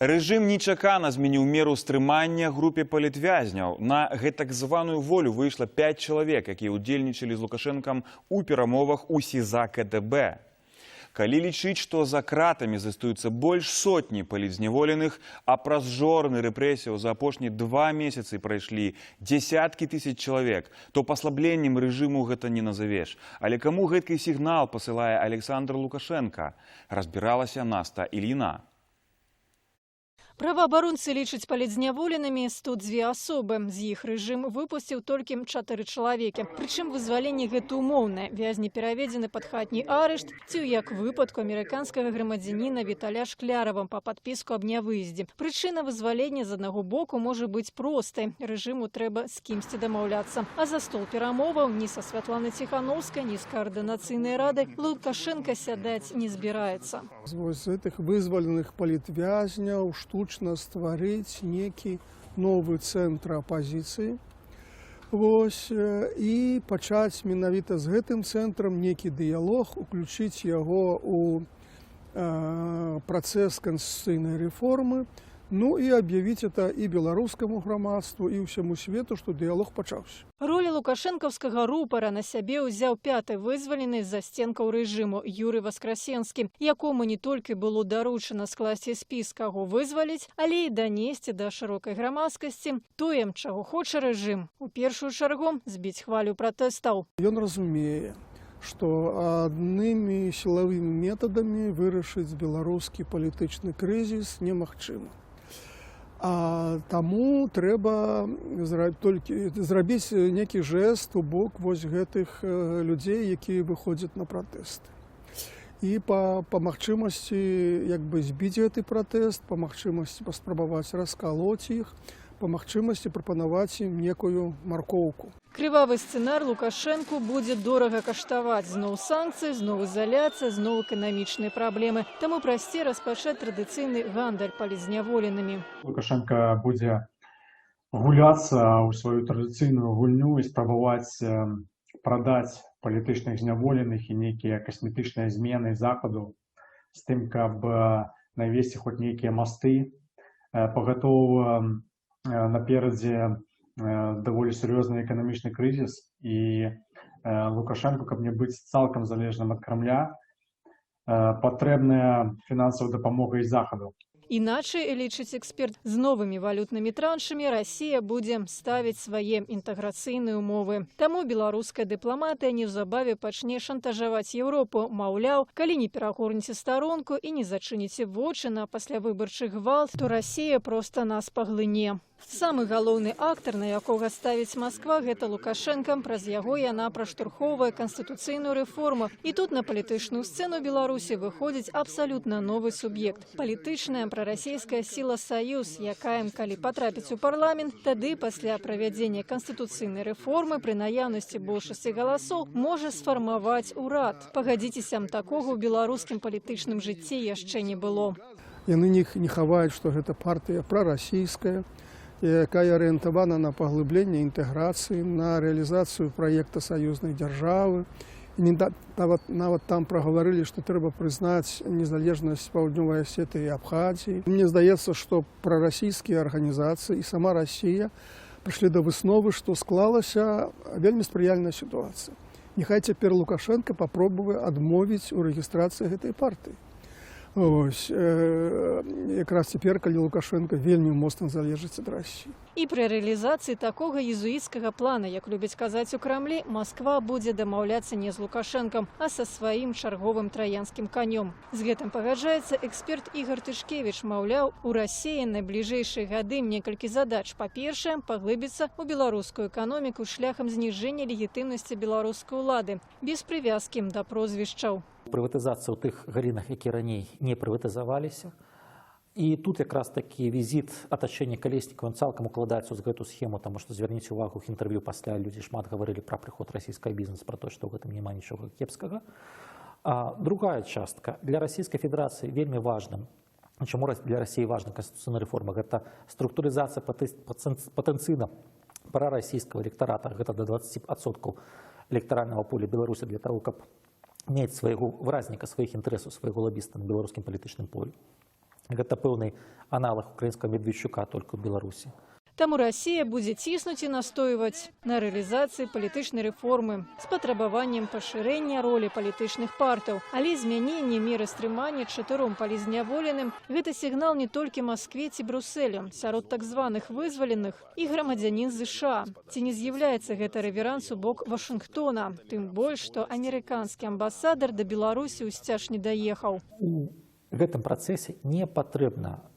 Рэжым нечакана змяніў меру стрымання групе палітвязняў. На гэтак званую волю выйшла 5 чалавек, якія ўдзельнічалі з Лукашэнкам у перамовах у СІЗА КДБ. Калі лічыць, што за кратамі застаюцца больш сотні палітзняволеных, а праз жорны рэпрэсіяў за апошнія 2 месяцы прайшлі дзесяткі тысяч чалавек, то паслабленнем рэжыму гэта не назавеш. Але каму гэткі сігнал пасылае Александр Лукашенко? Разбіралася Наста Ільіна. Праваабаронцы лічаць палітзняволенымі 102 асобы. З іх рэжым выпусціў толькі 4 чалавекі. Прычым вызваленне гэта умоўнае. Вязні пераведзены пад хатні арышт, ці як выпадку амерыканскага грамадзяніна Віталя Шклярава па падпіску аб нявыездзе. Прычына вызвалення з аднаго боку можа быць простай. Рэжыму трэба з кімсьці дамаўляцца. А за стол перамоваў ні са Святланай Ціханаўскай, ні з каардынацыйнай радай Лукашенко сядаць не збіраецца. З гэтых вызваленых палітвязняў штучна стварыць некі новы цэнтр апазіцыі. І пачаць менавіта з гэтым цэнтрам некі дыялог, уключыць яго ў працэс канстытуцыйнай рэформы, і аб'явіць это і беларускаму грамадству, і ўсяму свету, што дыялог пачаўся. Ролі лукашэнкаўскага рупара на сябе ўзяў 5-ы вызвалены з засценкаў рэжыму Юрый Васкрасенскі, якому не толькі было даручана скласці спіс, каго вызваліць, але і данесці да шырокай грамадскасці тое, чаго хоча рэжым. У першую чаргу збіць хвалю пратэстаў. Ён разумее, што аднымі сілавымі метадамі вырашыць беларускі палітычны крызіс немагчыма. Таму трэба зрабіць некі жэст у бок вось гэтых людзей, якія выходзяць на пратэсты. І па магчымасці збіць гэты пратэст, па магчымасці паспрабаваць раскалоць іх, па магчымасці прапанаваць ім некую маркоўку. Крывавы сцэнар Лукашэнку будзе дорага каштаваць. Зноў санкцыі, зноў изаляцыя, зноў эканамічныя праблемы. Таму прасцей распачаць традыцыйны гандаль палітзняволенымі. Лукашенко будзе гуляцца ў сваю традыцыйную гульню і спрабаваць прадаць палітычных зняволеных і нейкія касметычныя змены захаду з тым, каб навесці хоць нейкія масты. Пагатоў наперадзе даволі сур'ёзны эканамічны крызіс, і Лукашенко, каб не быць цалкам залежным ад Крамля, патрэбная фінансавая дапамога і захаду. Іначай, лічыць эксперт, з новымі валютнымі траншамі Расія будзе ставіць свае інтэграцыйныя умовы. Таму беларуская дыпламатыя неўзабаве пачне шантажаваць Еўропу. Маўляў, калі не перагорніце старонку і не зачыніце вочы на паслявыбарчы гвалт, то Расія проста нас паглыне. Самы галоўны актар, на якога ставіць Масква, гэта Лукашенко. Праз яго яна праштурхоўвае канстытуцыйную рэформу. І тут на палітычную сцэну Беларусі выходзіць абсалютна новы суб'ект. Палітычная прарасійская сіла «Саюз», якая, калі патрапіць у парламент, тады пасля правядзення канстытуцыйнай рэформы пры наяўнасці большасці галасоў можа сфармаваць урад. Пагадзіцеся, такога ў беларускім палітычным жыцці яшчэ не было. Яны не хаваюць, што гэта партыя прарасійская, якая арыентавана на паглыбленне інтэграцыі, на рэалізацыю праекта саюзнай дзяржавы. Нават там прагаварылі, што трэба прызнаць незалежнасць Паўднёвай Асетыі і Абхазіі. Мне здаецца, што прарасійскія арганізацыі і сама Расія прыйшлі да высновы, што склалася вельмі спрыяльная сітуацыя. Няхай цяпер Лукашенко папробуе адмовіць у рэгістрацыі гэтай партыі. Якраз цяпер, калі Лукашенко вельмі моцна залежыць ад Расіі. І пры рэалізацыі такога езуіцкага плана, як любяць казаць у Крамлі, Масква будзе дамаўляцца не з Лукашэнкам, а са сваім чарговым траянскім канём. З гэтым пагаджаецца эксперт Ігор Тышкевіч. Маўляў, у Расіі на бліжэйшыя гады некалькі задач. Па-першае, паглыбіцца ў беларускую эканоміку шляхам зніжэння легітымнасці беларускай улады, без прывязкі да прозвішчаў. Прыватызацыя ў тых галінах, якія раней не прыватызаваліся. І тут якраз такі візіт атачэння Калеснікава, ён цалкам укладаецца ў гэту схему, таму што зверніце ўвагу, ў інтэрв'ю пасля людзі шмат гаварылі пра прыход расійскага бізнесу, пра тое, што ў гэтым няма нічога кепскага. Другая частка. Для Расійскай Федэрацыі вельмі важным, чаму для Расіі важна канстытуцыйная рэформа, гэта структурызацыя патэнцыйна прарасійскага электарата, гэта да 20% электаральнага поля Беларусі для таго, каб мець свайго выразніка, сваіх інтарэсаў, свайго лабіста на беларускім палітычным полі. Гэта пэўны аналаг украінскага Медведчука толькі ў Беларусі. Таму Расія будзе ціснуць і настойваць на рэалізацыі палітычнай рэформы з патрабаваннем пашырэння ролі палітычных партаў. Але змяненне меры стрымання 4 палізняволеным – гэта сігнал не толькі Маскве ці Брусэлю, сярод так званых вызваленых і грамадзянін США. Ці не з'яўляецца гэта рэверанс у бок Вашынгтона? Тым больш, што амерыканскі амбасадар да Беларусі ўсцяж не даехаў. У гэтым працэсе не патрэбна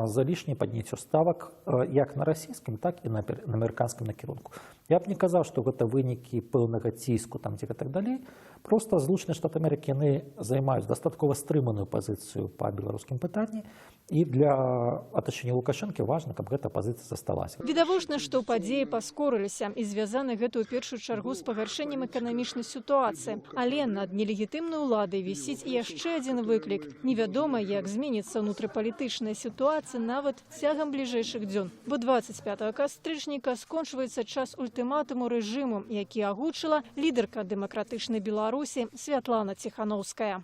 залішне падняццё ставак як на расійскім, так і на амерыканскім накірунку. Я б не казаў, што гэта вынікі пэўнага ціску, там, дзе так далей. Проста Злучаныя Штаты Амерыкі яны займаюць дастаткова стрыманую пазіцыю па беларускім пытанні, і для атачэння Лукашэнкі важна, каб гэта пазіцыя засталася. Відавочна, што падзеі паскорыліся і звязаны гэта ў першую чаргу з пагаршэннем эканамічнай сітуацыі. Але над нелегітымнай уладай вісіць і яшчэ адзін выклік. Невядома, як зменіцца ўнутрыпалітычная сітуацыя нават цягам бліжэйшых дзён. Бо 25 кастрычніка скончваецца час ультыматуму рэжыму, які агучыла лідарка дэмакратычнай Беларусі Святлана Ціхановская.